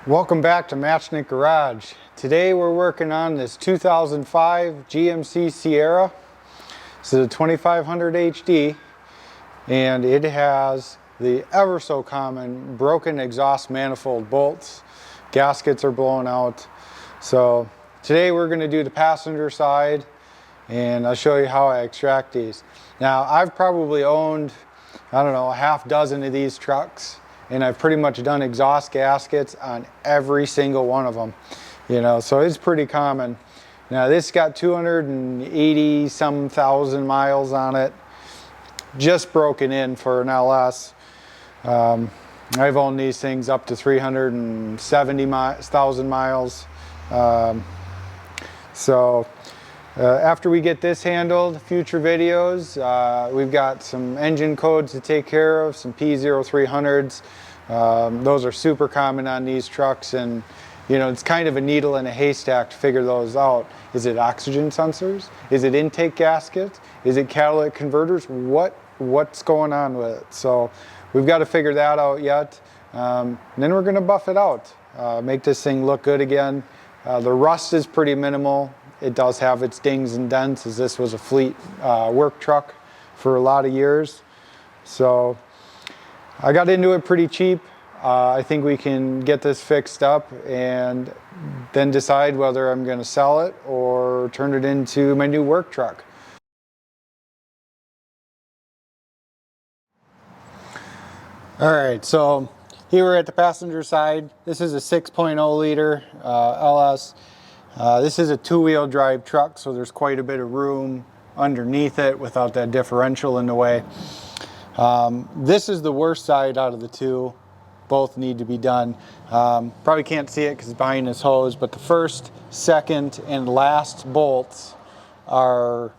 Welcome back to Matchnik Garage. Today we're working on this 2005 GMC Sierra. This is a 2500 HD and it has the ever so common broken exhaust manifold bolts. Gaskets are blown out. So today we're going to do the passenger side and I'll show you how I extract these. Now I've probably owned, I don't know, a half dozen of these trucks. And I've pretty much done exhaust gaskets on every single one of them, you know, so it's pretty common. Now this got 280 some thousand miles on it, just broken in for an LS. I've owned these things up to 370,000 miles. After we get this handled, future videos, we've got some engine codes to take care of, some P0300s. Those are super common on these trucks, and you know, it's kind of a needle in a haystack to figure those out. Is it oxygen sensors? Is it intake gaskets? Is it catalytic converters? What's going on with it? So we've got to figure that out yet. And then we're going to buff it out, make this thing look good again. The rust is pretty minimal. It does have its dings and dents, as this was a fleet work truck for a lot of years. So I got into it pretty cheap. I think we can get this fixed up and then decide whether I'm going to sell it or turn it into my new work truck. All right, so here we're at the passenger side. This is a 6.0 liter LS. This is a two-wheel drive truck, so there's quite a bit of room underneath it without that differential in the way. This is the worst side out of the two. Both need to be done. Probably can't see it because it's behind this hose, but the first, second, and last bolts are,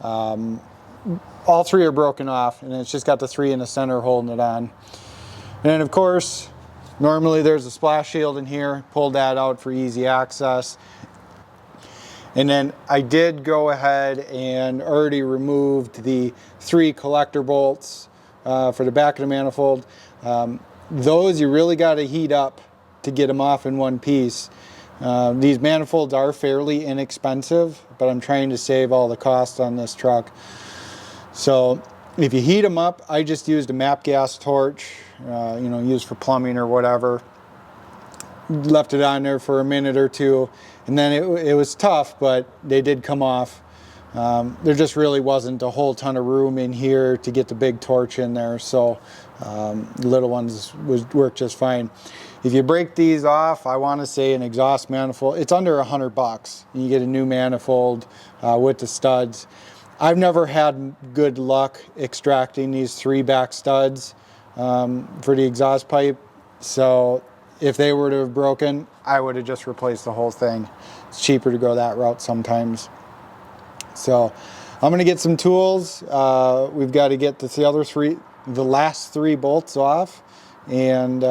all three are broken off, and it's just got the three in the center holding it on. And of course, normally there's a splash shield in here. Pulled that out for easy access. And then I did go ahead and already removed the three collector bolts for the back of the manifold. Those you really got to heat up to get them off in one piece. These manifolds are fairly inexpensive, but I'm trying to save all the cost on this truck. So if you heat them up, I just used a MAP gas torch, you know, used for plumbing or whatever. Left it on there for a minute or two, and then it was tough, but they did come off. There just really wasn't a whole ton of room in here to get the big torch in there, so the little ones work just fine. If you break these off, I want to say an exhaust manifold, it's under $100. You get a new manifold with the studs. I've never had good luck extracting these three back studs for the exhaust pipe, so if they were to have broken, I would have just replaced the whole thing. It's cheaper to go that route sometimes. So I'm gonna get some tools. We've got to get the last three bolts off, and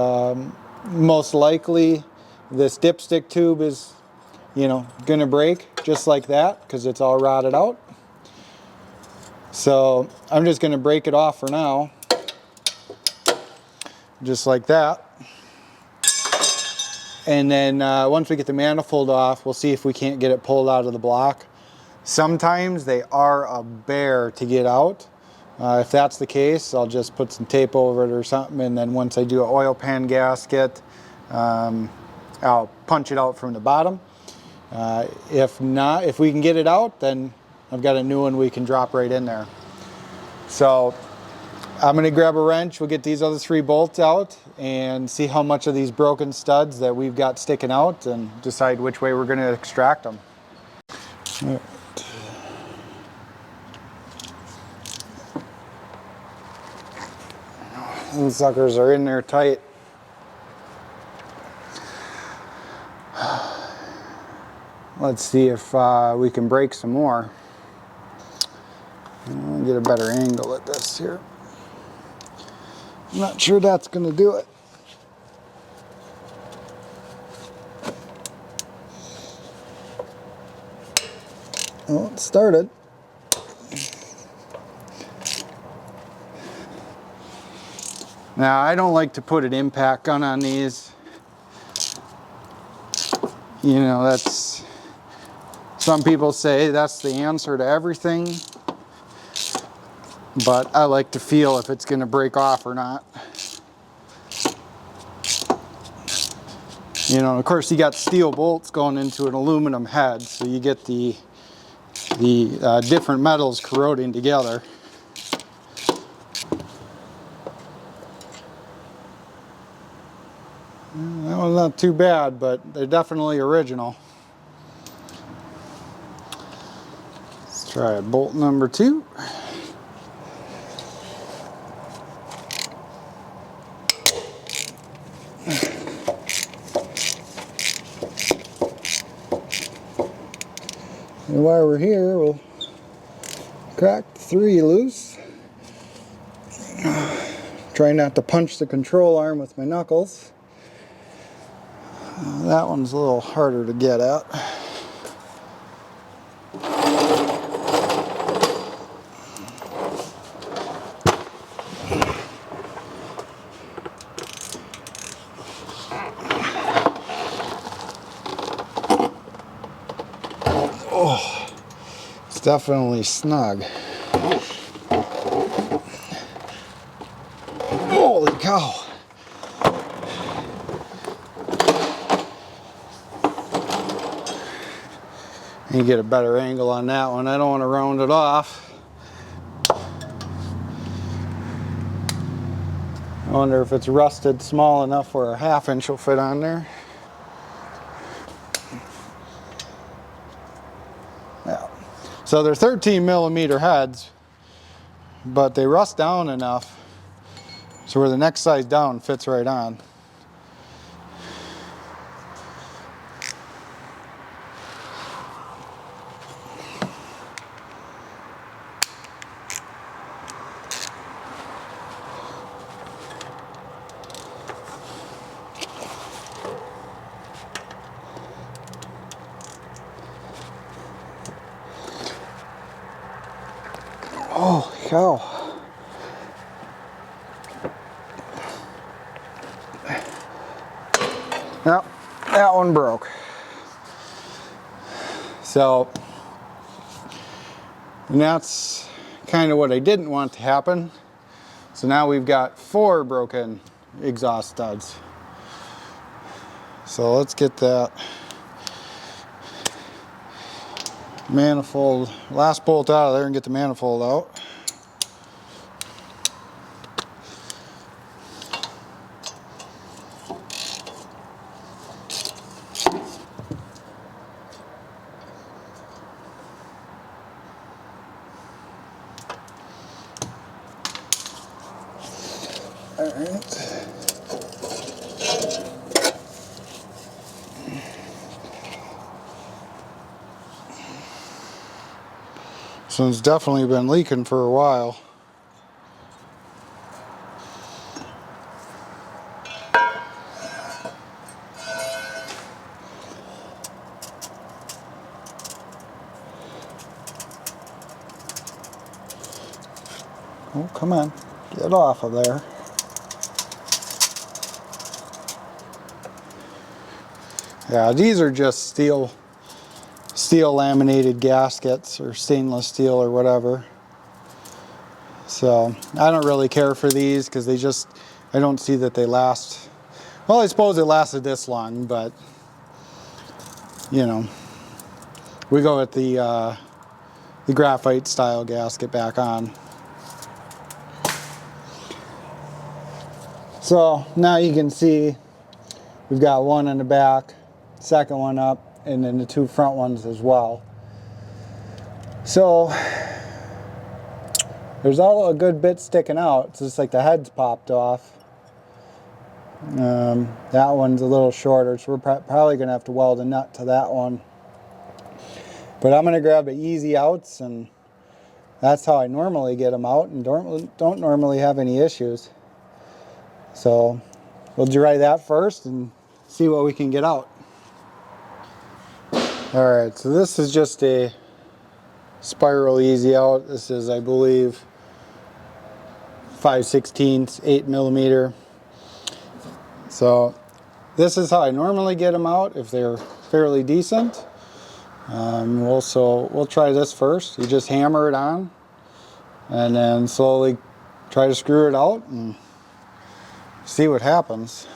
most likely this dipstick tube is, you know, gonna break just like that because it's all rotted out. So I'm just gonna break it off for now, just like that. And then once we get the manifold off, we'll see if we can't get it pulled out of the block. Sometimes they are a bear to get out. If that's the case, I'll just put some tape over it or something, and then once I do an oil pan gasket, I'll punch it out from the bottom. If not, if we can get it out, then I've got a new one we can drop right in there. So I'm going to grab a wrench, we'll get these other three bolts out and see how much of these broken studs that we've got sticking out and decide which way we're going to extract them. All right. These suckers are in there tight. Let's see if we can break some more. I'll get a better angle at this here. I'm not sure that's going to do it. Well, it started. Now, I don't like to put an impact gun on these. You know, that's, some people say that's the answer to everything, but I like to feel if it's going to break off or not. You know, of course you got steel bolts going into an aluminum head, so you get the different metals corroding together. That one's not too bad, but they're definitely original. Let's try bolt number 2. And while we're here, we'll crack the 3 loose. Try not to punch the control arm with my knuckles. That one's a little harder to get at. Oh, it's definitely snug. Holy cow! You get a better angle on that one. I don't want to round it off. I wonder if it's rusted small enough where a 1/2 inch will fit on there. Yeah. So they're 13mm heads, but they rust down enough so where the next size down fits right on. Holy cow. Yep, that one broke. So, and that's kind of what I didn't want to happen. So now we've got 4 broken exhaust studs. So let's get that manifold, last bolt out of there and get the manifold out. All right. So it's definitely been leaking for a while. Oh, come on, get off of there. Yeah, these are just steel laminated gaskets or stainless steel or whatever. So I don't really care for these because I don't see that they last. Well, I suppose it lasted this long, but you know, we go with the graphite style gasket back on. So now you can see we've got one in the back, second one up, and then the 2 front ones as well. So there's all a good bit sticking out. It's just like the head's popped off. That one's a little shorter, so we're probably going to have to weld a nut to that one. But I'm going to grab the easy outs, and that's how I normally get them out, and don't normally have any issues. So we'll dry that first and see what we can get out. Alright, so this is just a spiral easy out. This is, I believe, 5/16, 8mm. So this is how I normally get them out if they're fairly decent. We'll try this first. You just hammer it on and then slowly try to screw it out and see what happens.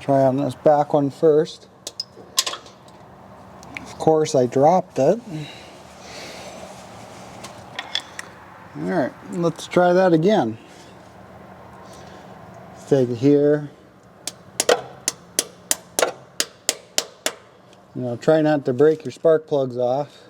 Try on this back one first. Of course, I dropped it. All right, let's try that again. Let's take it here. Try not to break your spark plugs off.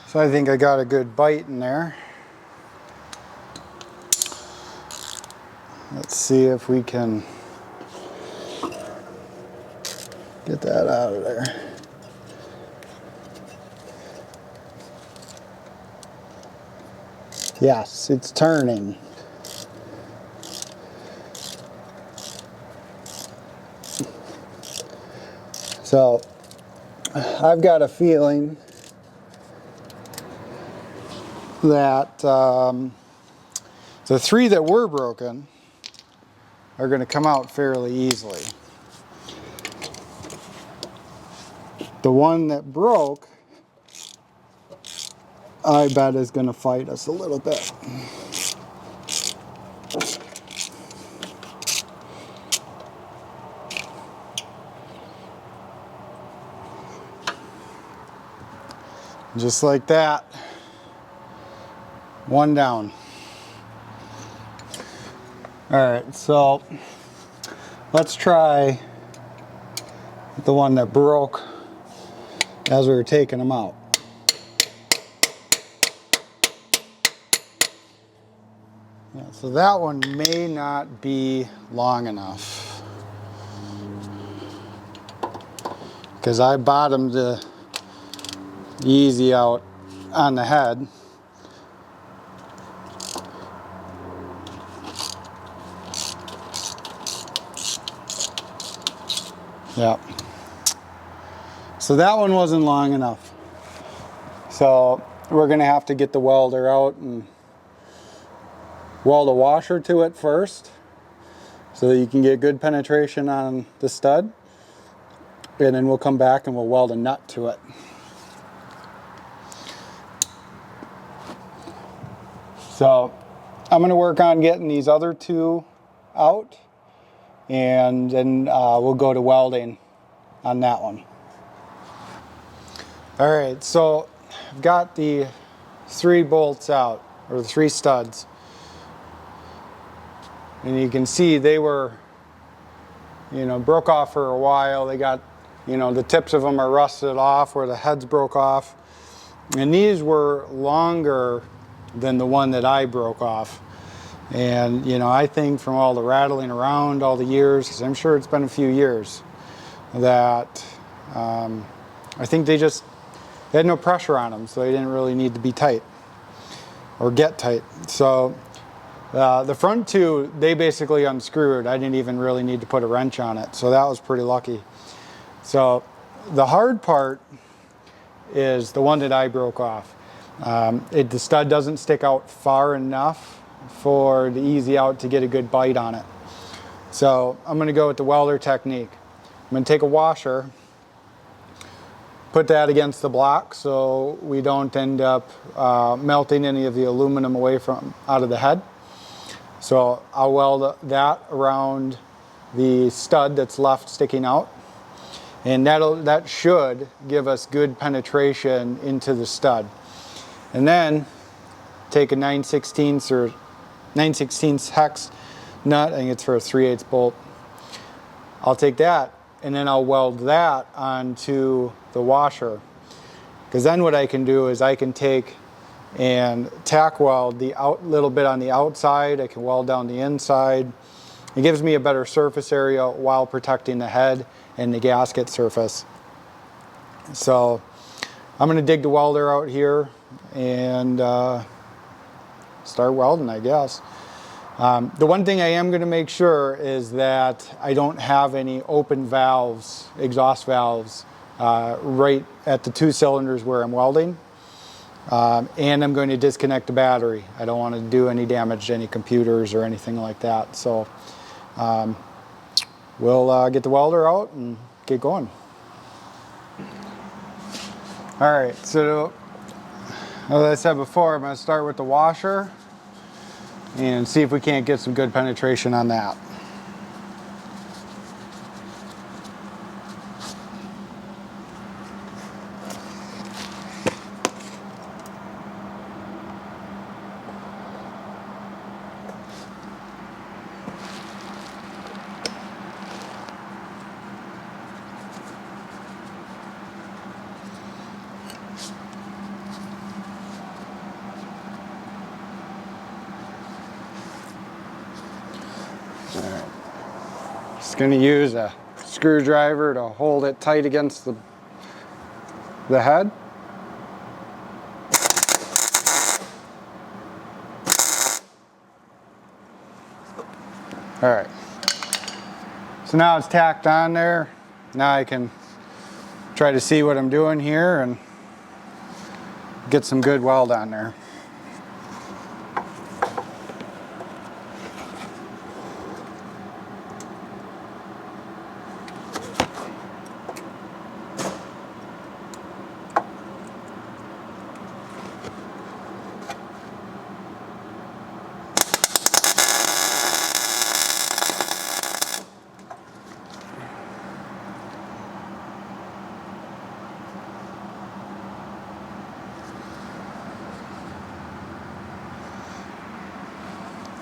So I think I got a good bite in there. Let's see if we can get that out of there. Yes, it's turning. So I've got a feeling that the three that were broken are going to come out fairly easily. The one that broke, I bet is going to fight us a little bit. Just like that. One down. All right, so let's try the one that broke as we were taking them out. Yeah, so that one may not be long enough because I bottomed the easy out on the head. Yeah. So that one wasn't long enough. So we're going to have to get the welder out and weld a washer to it first so that you can get good penetration on the stud. And then we'll come back and we'll weld a nut to it. So I'm going to work on getting these other two out, and then we'll go to welding on that one. All right, so I've got the 3 bolts out, or the 3 studs. And you can see they were, broke off for a while. They got, the tips of them are rusted off where the heads broke off. And these were longer than the one that I broke off. And, I think from all the rattling around all the years, because I'm sure it's been a few years, that I think they had no pressure on them, so they didn't really need to be tight or get tight. So the front 2, they basically unscrewed. I didn't even really need to put a wrench on it, so that was pretty lucky. So the hard part is the one that I broke off. The stud doesn't stick out far enough for the easy out to get a good bite on it. So I'm going to go with the welder technique. I'm going to take a washer, put that against the block so we don't end up melting any of the aluminum away out of the head. So I'll weld that around the stud that's left sticking out, and that should give us good penetration into the stud. And then take a 9/16 or 9/16 hex nut. I think it's for a 3/8 bolt. I'll take that and then I'll weld that onto the washer, because then what I can do is I can take and tack weld the little bit on the outside. I can weld down the inside. It gives me a better surface area while protecting the head and the gasket surface. So I'm going to dig the welder out here and start welding, I guess. The one thing I am going to make sure is that I don't have any open valves, exhaust valves, right at the 2 cylinders where I'm welding. And I'm going to disconnect the battery. I don't want to do any damage to any computers or anything like that. So we'll get the welder out and get going. All right, so as I said before, I'm going to start with the washer and see if we can't get some good penetration on that. Just going to use a screwdriver to hold it tight against the head. All right. So now it's tacked on there. Now I can try to see what I'm doing here and get some good weld on there.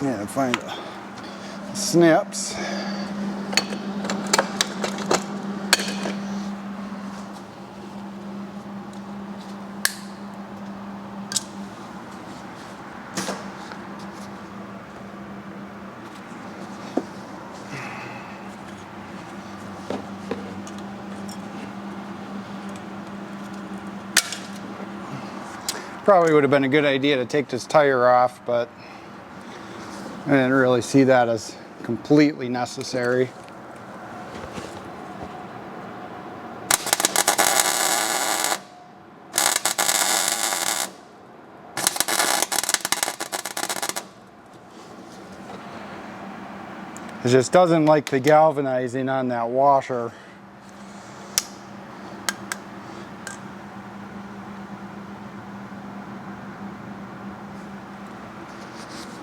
Yeah, find the snips. Probably would have been a good idea to take this tire off, but I didn't really see that as completely necessary. It just doesn't like the galvanizing on that washer.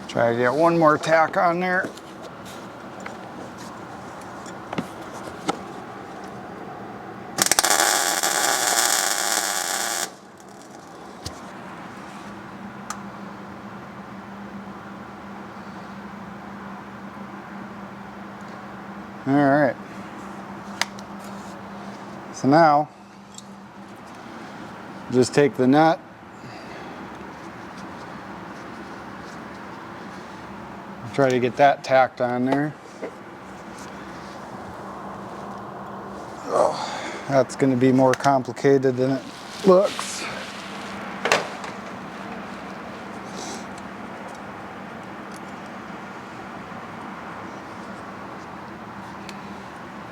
Try to get one more tack on there. All right. So now, just take the nut, try to get that tacked on there. Oh, that's going to be more complicated than it looks.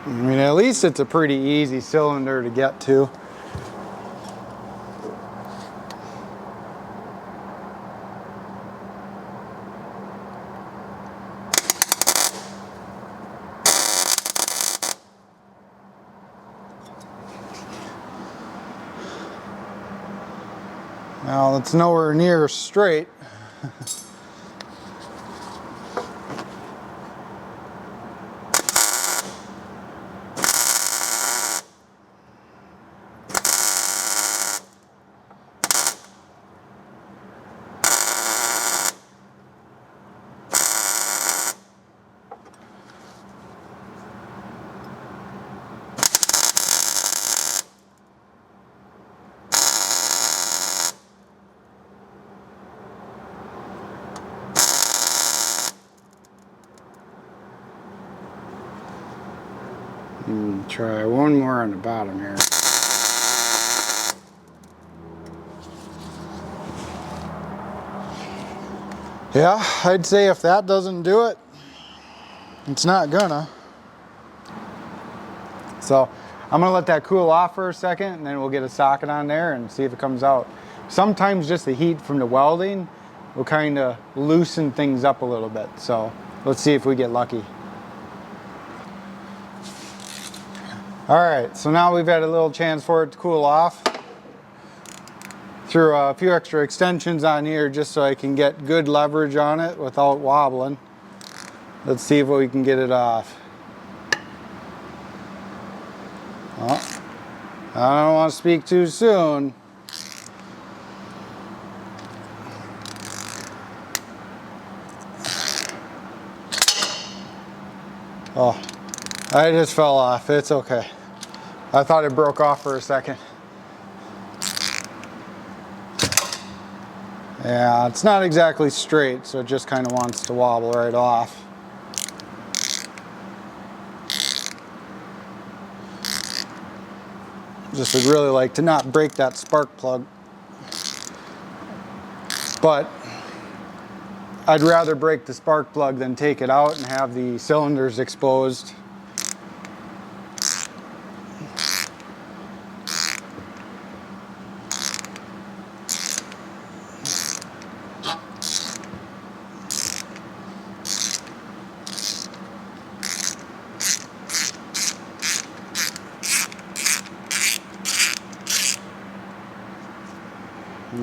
I mean, at least it's a pretty easy cylinder to get to. Now it's nowhere near straight. Try one more on the bottom here. Yeah, I'd say if that doesn't do it, it's not gonna. So I'm gonna let that cool off for a second, and then we'll get a socket on there and see if it comes out. Sometimes just the heat from the welding will kind of loosen things up a little bit. So let's see if we get lucky. All right, so now we've had a little chance for it to cool off. Threw a few extra extensions on here just so I can get good leverage on it without wobbling. Let's see if we can get it off. Oh, I don't want to speak too soon. Oh, I just fell off. It's okay. I thought it broke off for a second. Yeah, it's not exactly straight, so it just kind of wants to wobble right off. Just would really like to not break that spark plug. But I'd rather break the spark plug than take it out and have the cylinders exposed.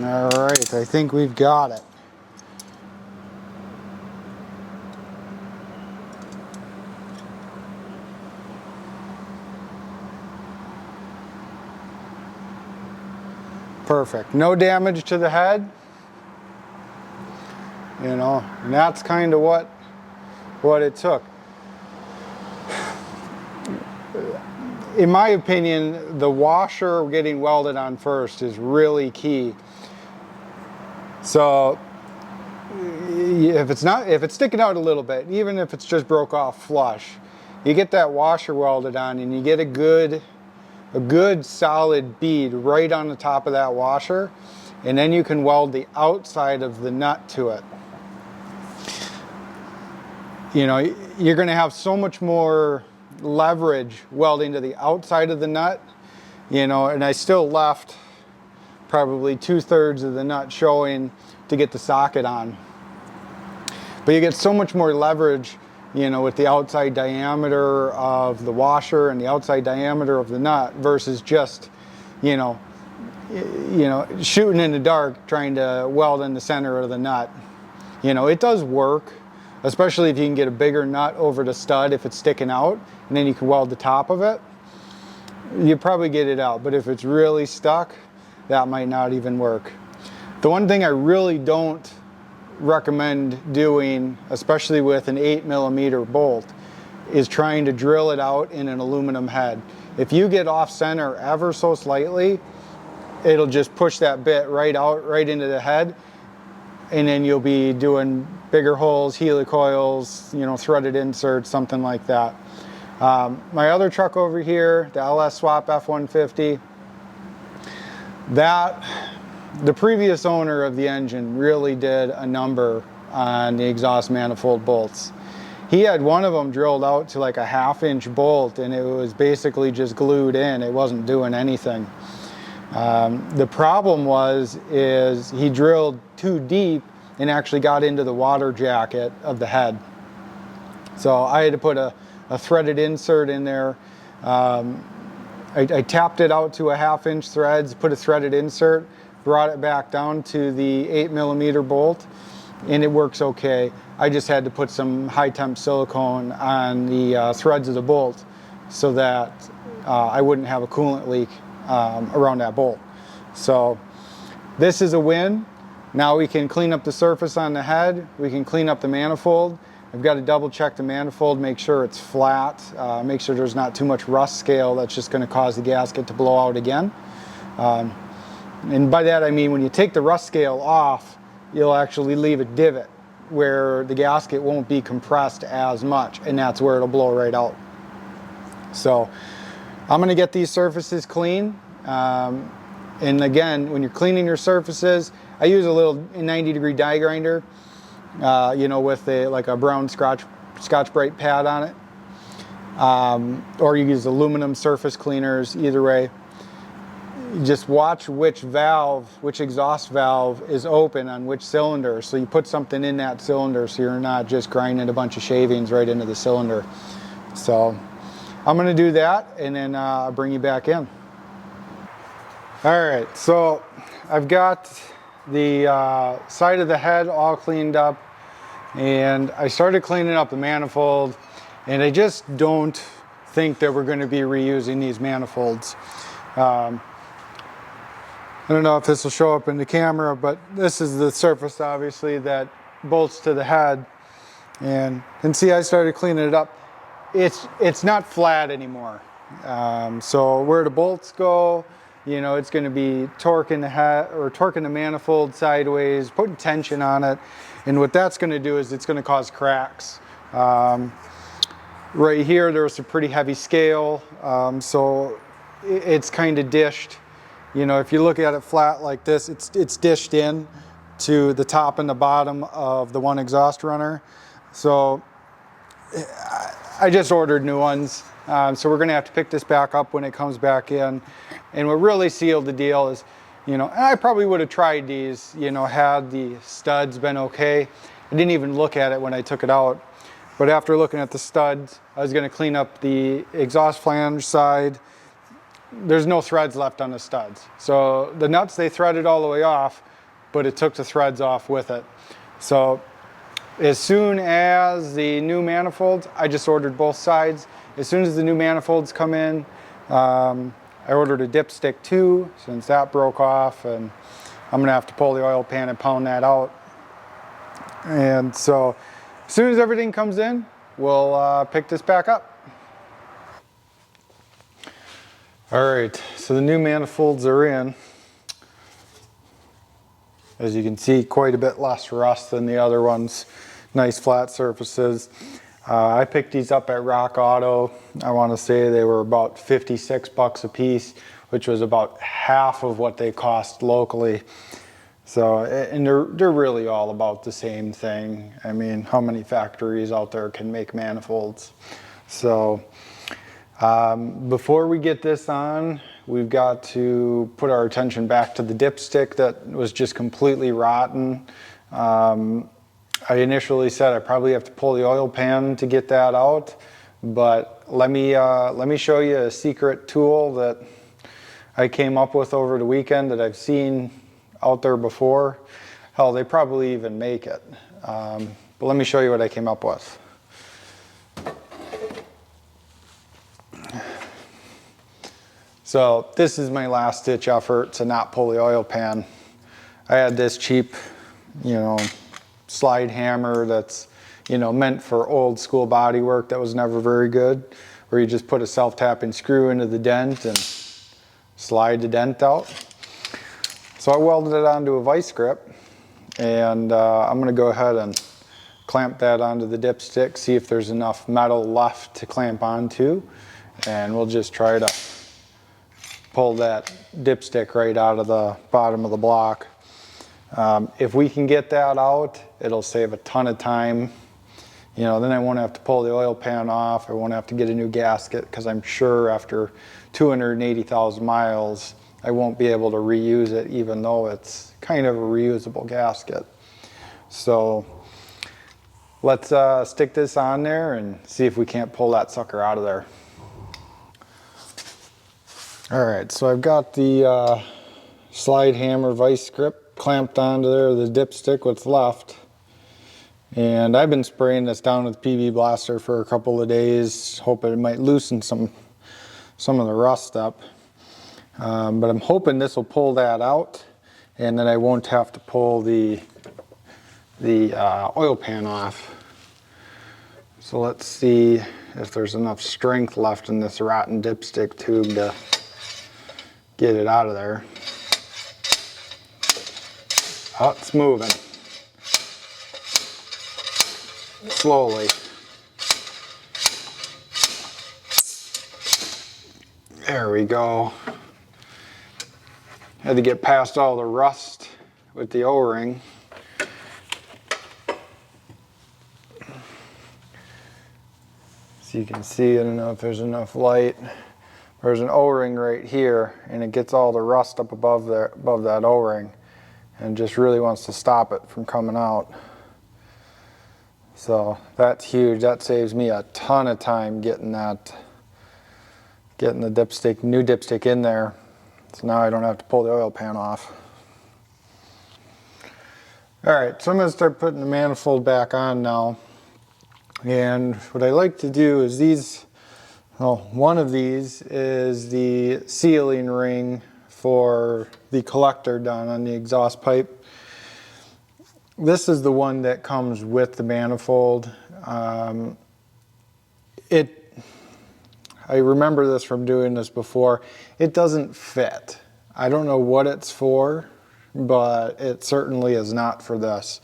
All right, I think we've got it. Perfect. No damage to the head. You know, and that's kind of what it took. In my opinion, the washer getting welded on first is really key. So if it's sticking out a little bit, even if it's just broke off flush, you get that washer welded on and you get a good solid bead right on the top of that washer, and then you can weld the outside of the nut to it. You know, you're going to have so much more leverage welding to the outside of the nut, you know, and I still left probably 2/3 of the nut showing to get the socket on. But you get so much more leverage, you know, with the outside diameter of the washer and the outside diameter of the nut versus just, you know, shooting in the dark trying to weld in the center of the nut. You know, it does work, especially if you can get a bigger nut over the stud if it's sticking out, and then you can weld the top of it. You probably get it out, but if it's really stuck, that might not even work. The one thing I really don't recommend doing, especially with an 8mm bolt, is trying to drill it out in an aluminum head. If you get off center ever so slightly, it'll just push that bit right out, right into the head, and then you'll be doing bigger holes, helicoils, you know, threaded inserts, something like that. My other truck over here, the LS Swap F-150, the previous owner of the engine really did a number on the exhaust manifold bolts. He had one of them drilled out to like a 1/2-inch bolt, and it was basically just glued in. It wasn't doing anything. The problem is he drilled too deep and actually got into the water jacket of the head. So I had to put a threaded insert in there. I tapped it out to a 1/2-inch threads, put a threaded insert, brought it back down to the 8mm bolt, and it works okay. I just had to put some high temp silicone on the threads of the bolt so that I wouldn't have a coolant leak around that bolt. So this is a win. Now we can clean up the surface on the head, we can clean up the manifold. I've got to double check the manifold, make sure it's flat, make sure there's not too much rust scale that's just going to cause the gasket to blow out again. And by that I mean when you take the rust scale off, you'll actually leave a divot where the gasket won't be compressed as much, and that's where it'll blow right out. So I'm going to get these surfaces clean. And again, when you're cleaning your surfaces, I use a little 90-degree die grinder. you know, with like a brown Scotch-Brite pad on it. Or you use aluminum surface cleaners, either way. You just watch which exhaust valve is open on which cylinder. So you put something in that cylinder so you're not just grinding a bunch of shavings right into the cylinder. So I'm gonna do that and then I'll bring you back in. All right, so I've got the side of the head all cleaned up, and I started cleaning up the manifold, and I just don't think that we're going to be reusing these manifolds. I don't know if this will show up in the camera, but this is the surface obviously that bolts to the head, and see I started cleaning it up. It's not flat anymore. So where the bolts go, you know, it's going to be torquing the head or torquing the manifold sideways, putting tension on it, and what that's going to do is it's going to cause cracks. Right here there's a pretty heavy scale, so it's kind of dished. You know, if you look at it flat like this, it's dished in to the top and the bottom of the one exhaust runner. So I just ordered new ones. So we're going to have to pick this back up when it comes back in. And what really sealed the deal is, you know, and I probably would have tried these, you know, had the studs been okay. I didn't even look at it when I took it out. But after looking at the studs, I was going to clean up the exhaust flange side. There's no threads left on the studs. So the nuts, they threaded all the way off, but it took the threads off with it. So as soon as the new manifolds, I just ordered both sides. As soon as the new manifolds come in, I ordered a dipstick too, since that broke off, and I'm gonna have to pull the oil pan and pound that out. And so as soon as everything comes in, we'll pick this back up. All right, so the new manifolds are in. As you can see, quite a bit less rust than the other ones. Nice flat surfaces. I picked these up at Rock Auto. I want to say they were about 56 bucks a piece, which was about half of what they cost locally. So, and they're really all about the same thing. I mean, how many factories out there can make manifolds? So, before we get this on, we've got to put our attention back to the dipstick that was just completely rotten. I initially said I probably have to pull the oil pan to get that out, but let me show you a secret tool that I came up with over the weekend that I've seen out there before. Hell, they probably even make it. But let me show you what I came up with. So this is my last ditch effort to not pull the oil pan. I had this cheap, you know, slide hammer that's, you know, meant for old school body work that was never very good, where you just put a self-tapping screw into the dent and slide the dent out. So I welded it onto a vice grip, and I'm gonna go ahead and clamp that onto the dipstick, see if there's enough metal left to clamp onto, and we'll just try to pull that dipstick right out of the bottom of the block. If we can get that out, it'll save a ton of time. You know, then I won't have to pull the oil pan off. I won't have to get a new gasket, because I'm sure after 280,000 miles, I won't be able to reuse it, even though it's kind of a reusable gasket. So let's stick this on there and see if we can't pull that sucker out of there. All right, so I've got the slide hammer vice grip clamped onto there, the dipstick, what's left. And I've been spraying this down with PB Blaster for a couple of days, hoping it might loosen some of the rust up. But I'm hoping this will pull that out, and then I won't have to pull the oil pan off. So let's see if there's enough strength left in this rotten dipstick tube to get it out of there. Oh, it's moving. Slowly. There we go. Had to get past all the rust with the O-ring. So you can see, I don't know if there's enough light. There's an O-ring right here, and it gets all the rust up above there, above that O-ring, and just really wants to stop it from coming out. So that's huge. That saves me a ton of time getting the dipstick, new dipstick in there. So now I don't have to pull the oil pan off. All right, so I'm gonna start putting the manifold back on now. And what I like to do is these, well, one of these is the sealing ring for the collector down on the exhaust pipe. This is the one that comes with the manifold. I remember this from doing this before. It doesn't fit. I don't know what it's for, but it certainly is not for this.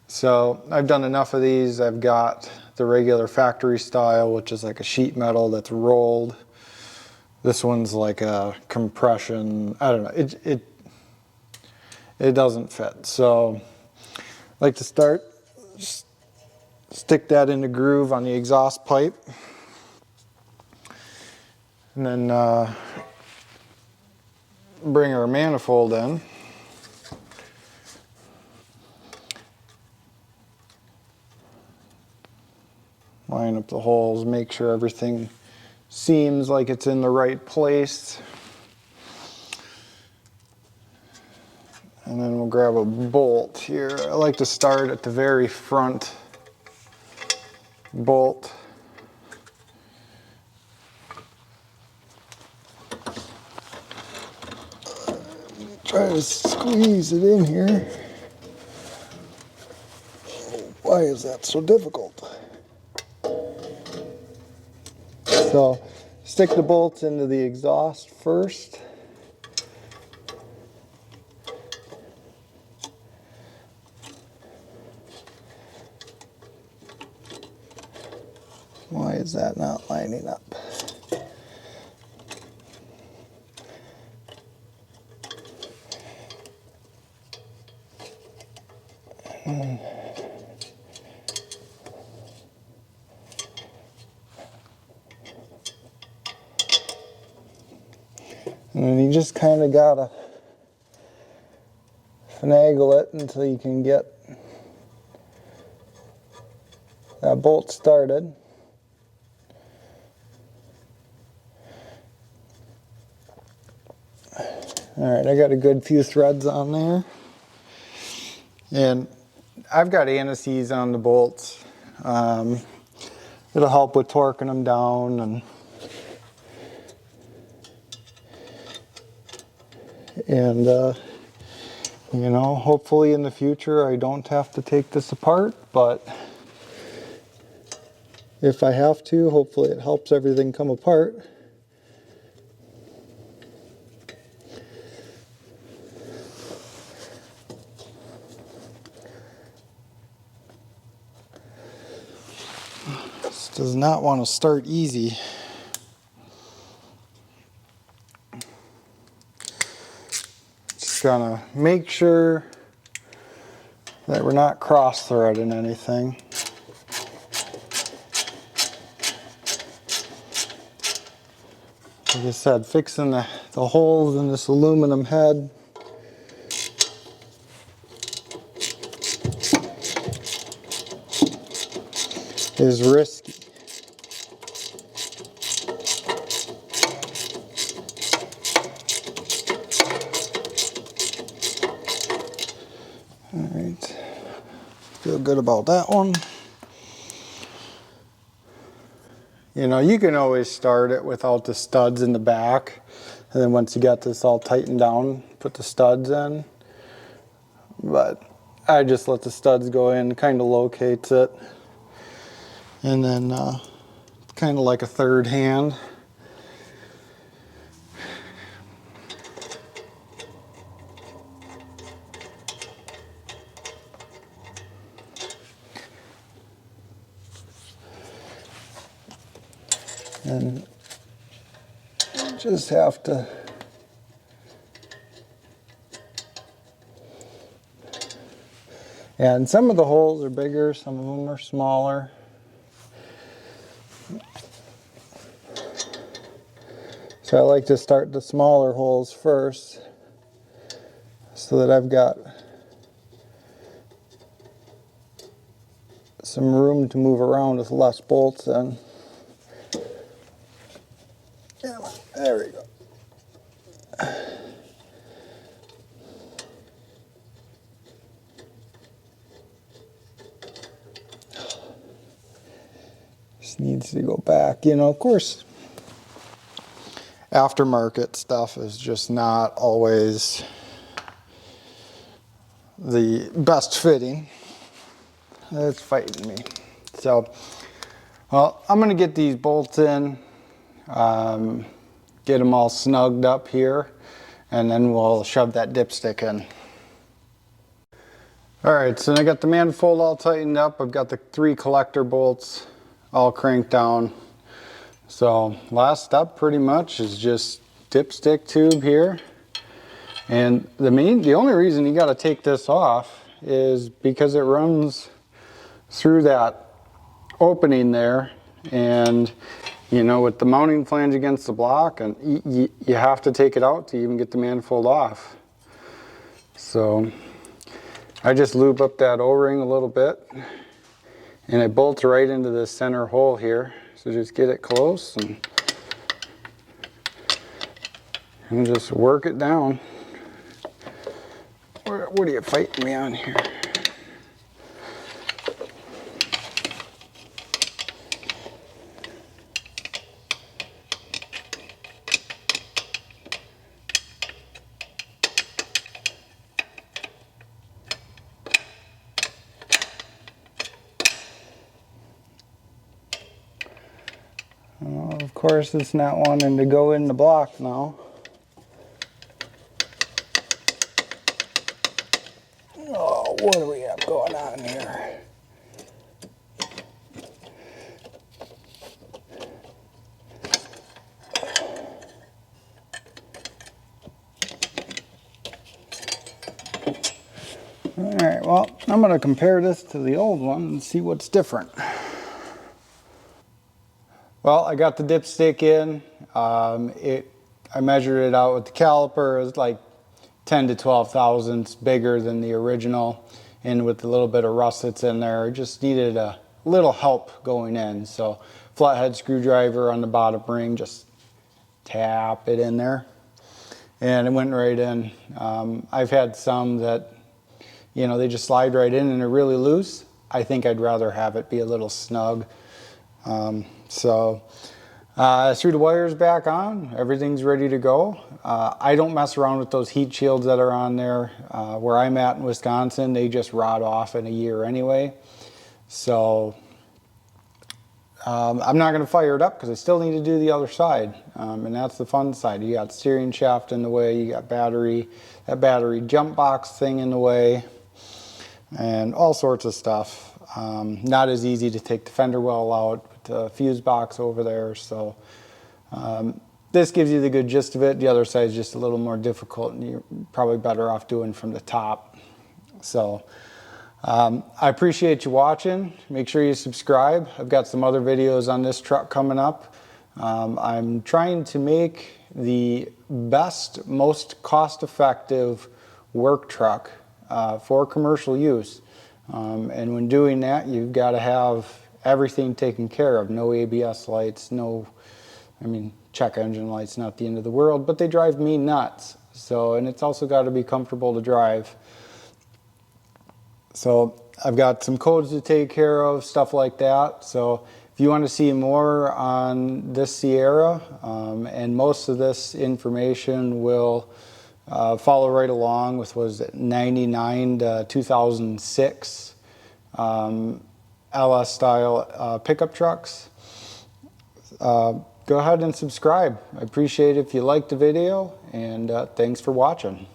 So I've done enough of these. I've got the regular factory style, which is like a sheet metal that's rolled. This one's like a compression. I don't know. It doesn't fit. So I like to start, stick that in the groove on the exhaust pipe, and then bring our manifold in. Line up the holes, make sure everything seems like it's in the right place. And then we'll grab a bolt here. I like to start at the very front bolt. Try to squeeze it in here. Why is that so difficult? So stick the bolts into the exhaust first. Why is that not lining up? And then you just kind of gotta finagle it until you can get that bolt started. Alright, I got a good few threads on there. And I've got anti-seize on the bolts. It'll help with torquing them down, and you know, hopefully in the future I don't have to take this apart, but if I have to, hopefully it helps everything come apart. This does not want to start easy. Gonna make sure that we're not cross-threading anything. Like I said, fixing the holes in this aluminum head is risky. Alright, feel good about that one. You know, you can always start it without the studs in the back, and then once you got this all tightened down, put the studs in. But I just let the studs go in, kind of locates it, and then kind of like a third hand. And just have to and some of the holes are bigger, some of them are smaller. So I like to start the smaller holes first so that I've got some room to move around with less bolts in. There we go. Just needs to go back. You know, of course, aftermarket stuff is just not always the best fitting. It's fighting me. So, well, I'm gonna get these bolts in, get them all snugged up here, and then we'll shove that dipstick in. All right, so I got the manifold all tightened up. I've got the 3 collector bolts all cranked down. So last step pretty much is just dipstick tube here. And the only reason you got to take this off is because it runs through that opening there, and you know, with the mounting flange against the block, and you have to take it out to even get the manifold off. So I just lube up that O-ring a little bit, and it bolts right into this center hole here. So just get it close and just work it down. What are you fighting me on here? Well, of course, it's not wanting to go in the block now. Oh, what do we have going on here? All right, well, I'm going to compare this to the old one and see what's different. Well, I got the dipstick in. I measured it out with the caliper. It was like 10 to 12 thousandths bigger than the original, and with a little bit of rust that's in there, it just needed a little help going in. So flathead screwdriver on the bottom ring, just tap it in there, and it went right in. I've had some that, you know, they just slide right in and they're really loose. I think I'd rather have it be a little snug. I threw the wires back on, everything's ready to go. I don't mess around with those heat shields that are on there. Where I'm at in Wisconsin, they just rot off in a year anyway. So I'm not going to fire it up because I still need to do the other side. And that's the fun side. You got steering shaft in the way, you got that battery jump box thing in the way, and all sorts of stuff. Not as easy to take the fender well out, with the fuse box over there. So this gives you the good gist of it. The other side is just a little more difficult, and you're probably better off doing from the top. So I appreciate you watching. Make sure you subscribe. I've got some other videos on this truck coming up. I'm trying to make the best, most cost-effective work truck for commercial use. And when doing that, you've got to have everything taken care of. No ABS lights, check engine lights, not the end of the world, but they drive me nuts. So, and it's also got to be comfortable to drive. So I've got some codes to take care of, stuff like that. So if you want to see more on this Sierra, and most of this information will follow right along with, was it 99 to 2006 LS style pickup trucks. Go ahead and subscribe. I appreciate it if you liked the video, and thanks for watching.